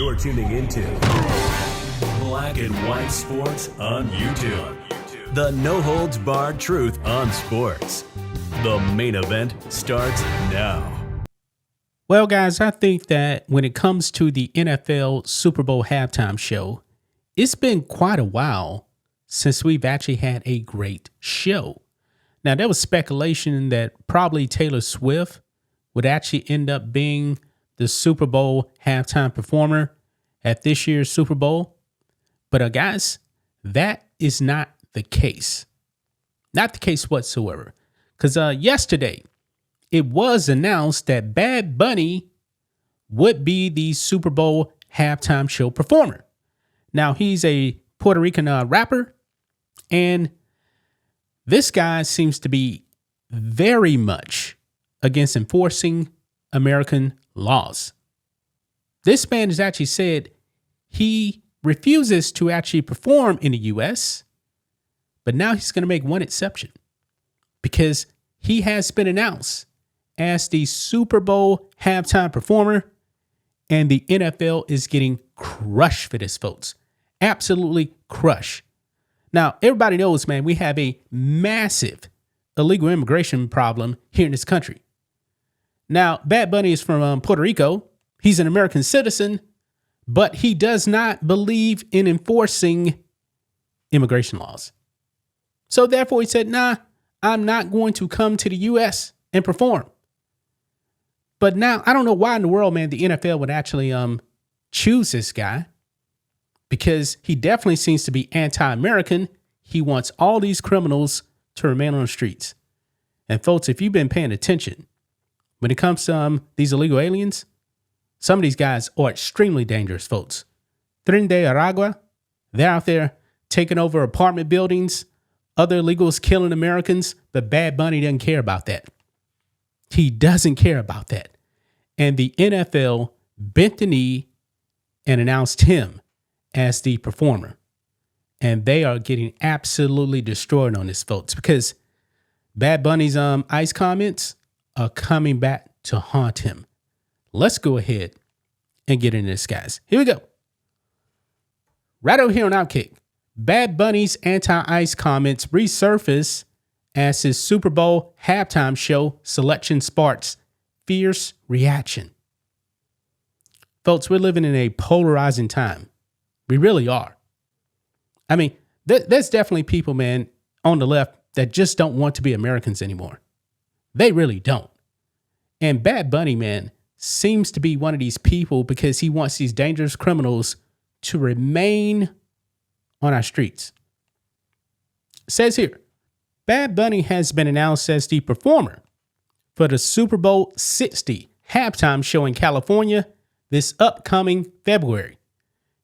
You're tuning into Black and White Sports on YouTube. The no-holds-barred truth on sports. The main event starts now. Well, guys, I think that when it comes to the NFL Super Bowl halftime show, it's been quite a while since we've actually had a great show. Now, there was speculation that probably Taylor Swift would actually end up being the Super Bowl halftime performer at this year's Super Bowl. But guys, that is not the case. Not the case whatsoever. Because yesterday, it was announced that Bad Bunny would be the Super Bowl halftime show performer. Now, he's a Puerto Rican rapper, and this guy seems to be very much against enforcing American laws. This man has actually said he refuses to actually perform in the U.S., but now he's going to make one exception because he has been announced as the Super Bowl halftime performer, and the NFL is getting crushed for this, folks. Absolutely crushed. Now, everybody knows, man, we have a massive illegal immigration problem here in this country. Now, Bad Bunny is from Puerto Rico. He's an American citizen, but he does not believe in enforcing immigration laws. So therefore, he said, nah, I'm not going to come to the U.S. and perform. But now, I don't know why in the world, man, the NFL would actually choose this guy, because he definitely seems to be anti-American. He wants all these criminals to remain on the streets. And folks, if you've been paying attention, when it comes to these illegal aliens, some of these guys are extrememely dangerous, folks. Tren de Aragua, they're out there taking over apartment buildings, other illegals killing Americans, but Bad Bunny doesn't care about that. He doesn't care about that. And the NFL bent the knee and announced him as the performer. And they are getting absolutely destroyed on this, folks, because Bad Bunny's ICE comments are coming back to haunt him. Let's go ahead and get into this, guys. Here we go. Right over here on Outkick, Bad Bunny's anti-ICE comments resurface as his Super Bowl halftime show selection sparks fierce reaction. Folks, we're living in a polarizing time. We really are. I mean, there's definitely people, man, on the left that just don't want to be Americans anymore. They really don't. And Bad Bunny, man, seems to be one of these people because he wants these dangerous criminals to remain on our streets. It says here, Bad Bunny has been announced as the performer for the Super Bowl 60 halftime show in California this upcoming February.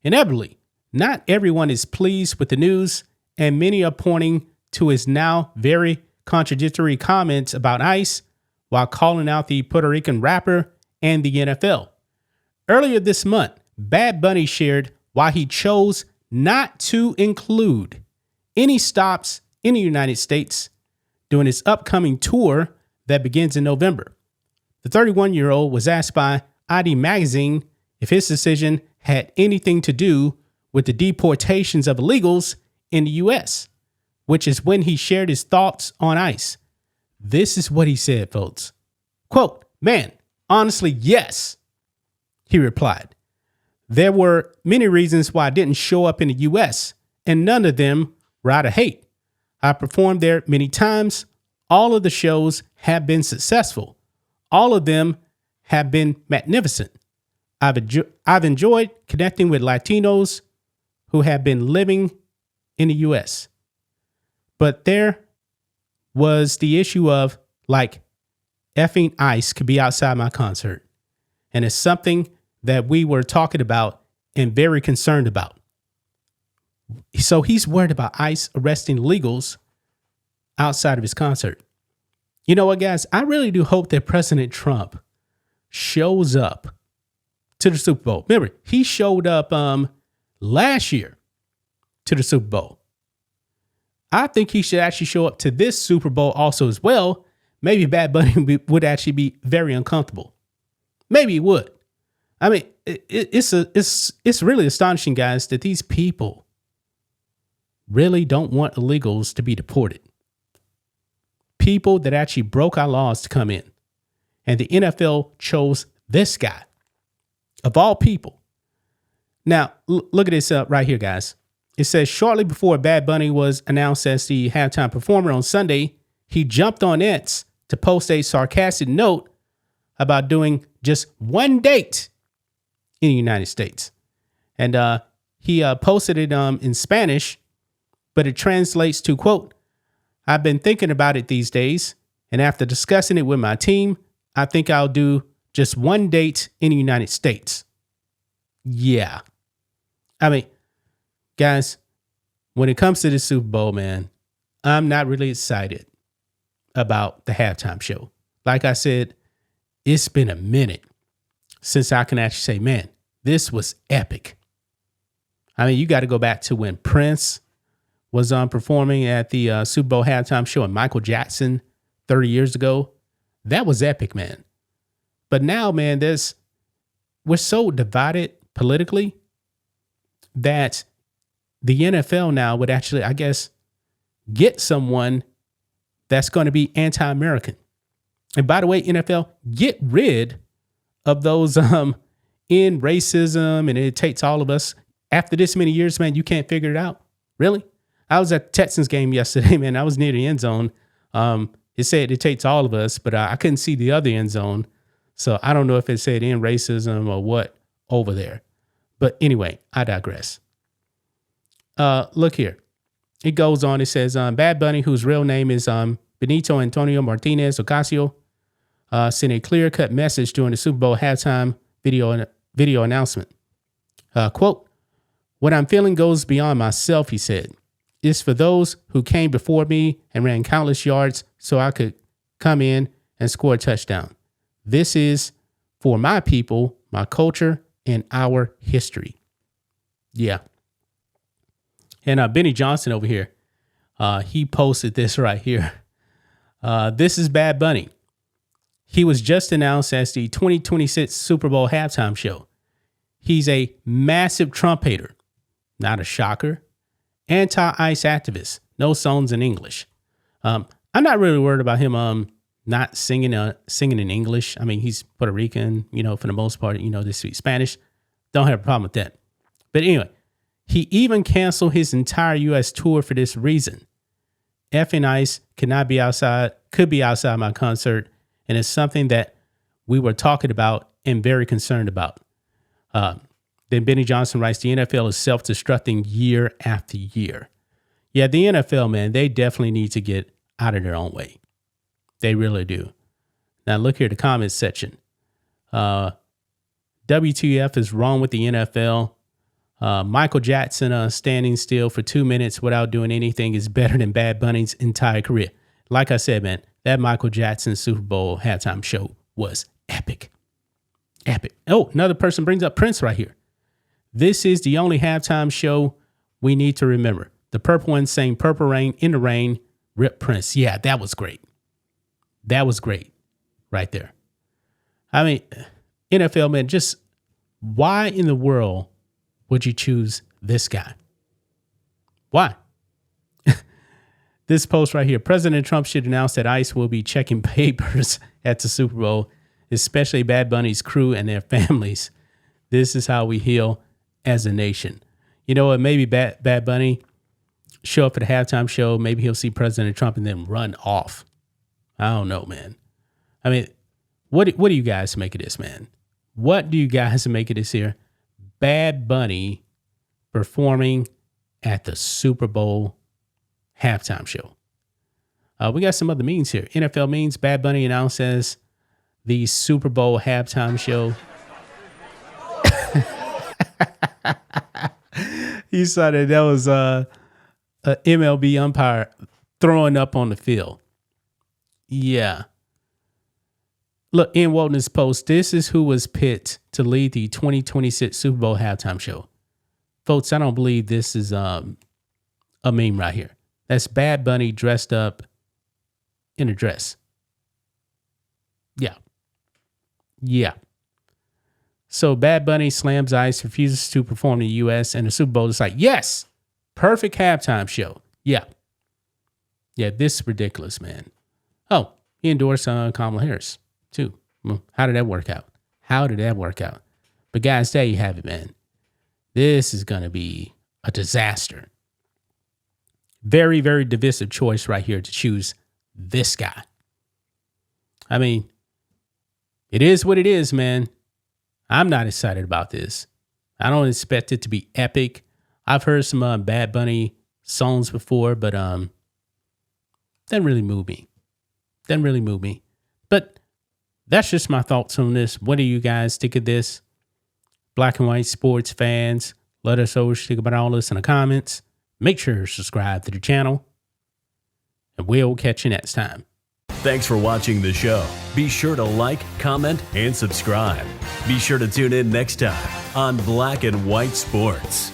Inevitably, not everyone is pleased with the news, and many are pointing to his now very contradictory comments about ICE while calling out the Puerto Rican rapper and the NFL. Earlier this month, Bad Bunny shared why he chose not to include any stops in the United States during his upcoming tour that begins in November. The 31-year-old was asked by ID Magazine if his decision had anything to do with the deportations of illegals in the U.S., which is when he shared his thoughts on ICE. This is what he said, folks. Quote, man, honestly, yes, he replied. There were many reasons why I didn't show up in the U.S., and none of them were out of hate. I performed there many times. All of the shows have been successful. All of them have been magnificent. I've enjoyed connecting with Latinos who have been living in the U.S. But there was the issue of, like, effing ICE could be outside my concert. And it's something that we were talking about and very concerned about. So he's worried about ICE arresting illegals outside of his concert. You know what, guys? I really do hope that President Trump shows up to the Super Bowl. Remember, he showed up last year to the Super Bowl. I think he should actually show up to this Super Bowl also as well. Maybe Bad Bunny would actually be very uncomfortable. Maybe he would. I mean, it's really astonishing, guys, that these people really don't want illegals to be deported. People that actually broke our laws to come in. And the NFL chose this guy, of all people. Now, look at this right here, guys. It says, shortly before Bad Bunny was announced as the halftime performer on Sunday, he jumped on X to post a sarcastic note about doing just one date in the United States. And he posted it in Spanish, but it translates to, quote, I've been thinking about it these days, and after discussing it with my team, I think I'll do just one date in the United States. Yeah. I mean, guys, when it comes to the Super Bowl, man, I'm not really excited about the halftime show. Like I said, it's been a minute since I can actually say, man, this was epic. I mean, you got to go back to when Prince was performing at the Super Bowl halftime show and Michael Jackson 30 years ago. That was epic, man. But now, man, we're so divided politically that the NFL now would actually, I guess, get someone that's going to be anti-American. And by the way, NFL, get rid of those in racism, and it takes all of us. After this many years, man, you can't figure it out. Really? I was at the Texans game yesterday, man. I was near the end zone. It said it takes all of us, but I couldn't see the other end zone. So I don't know if it said in racism or what over there. But anyway, I digress. Look here. It goes on. It says, Bad Bunny, whose real name is Benito Antonio Martinez Ocasio, sent a clear-cut message during the Super Bowl halftime video announcement. Quote, what I'm feeling goes beyond myself, he said. It's for those who came before me and ran countless yards so I could come in and score a touchdown. This is for my people, my culture, and our history. Yeah. And Benny Johnson over here, he posted this right here. This is Bad Bunny. He was just announced as the 2026 Super Bowl halftime show. He's a massive Trump hater. Not a shocker. Anti-ICE activist. No songs in English. I'm not really worried about him not singing in English. I mean, he's Puerto Rican, for the most part, they speak Spanish. Don't have a problem with that. But anyway, he even canceled his entire U.S. tour for this reason. Effing ICE could be outside my concert, and it's something that we were talking about and very concerned about. Then Benny Johnson writes, the NFL is self-destructing year after year. Yeah, the NFL, man, they definitely need to get out of their own way. They really do. Now look here, the comments section. WTF is wrong with the NFL. Michael Jackson standing still for 2 minutes without doing anything is better than Bad Bunny's entire career. Like I said, man, that Michael Jackson Super Bowl halftime show was epic. Epic. Oh, another person brings up Prince right here. This is the only halftime show we need to remember. The Purple Ones sang Purple Rain in the Rain, Rip Prince. Yeah, that was great. That was great right there. I mean, NFL, man, just why in the world would you choose this guy? Why? This post right here. President Trump should announce that ICE will be checking papers at the Super Bowl, especially Bad Bunny's crew and their families. This is how we heal as a nation. You know what? Maybe Bad Bunny show up at the halftime show. Maybe he'll see President Trump and then run off. I don't know, man. I mean, what do you guys make of this, man? What do you guys make of this here? Bad Bunny performing at the Super Bowl halftime show. We got some other memes here. NFL memes. Bad Bunny announced as the Super Bowl halftime show. You saw that was a MLB umpire throwing up on the field. Yeah. Look, in Walton's post, this is who was picked to lead the 2026 Super Bowl halftime show. Folks, I don't believe this is a meme right here. That's Bad Bunny dressed up in a dress. Yeah. Yeah. So Bad Bunny slams ice, refuses to perform in the U.S. and the Super Bowl is like, yes, perfect halftime show. Yeah. Yeah, this is ridiculous, man. Oh, he endorsed Kamala Harris, too. How did that work out? But guys, there you have it, man. This is going to be a disaster. Very, very divisive choice right here to choose this guy. I mean, it is what it is, man. I'm not excited about this. I don't expect it to be epic. I've heard some Bad Bunny songs before, but didn't really move me. But that's just my thoughts on this. What do you guys think of this? Black and white sports fans, let us know what you think about all this in the comments. Make sure to subscribe to the channel, and we'll catch you next time. Thanks for watching the show. Be sure to like, comment, and subscribe. Be sure to tune in next time on Black and White Sports.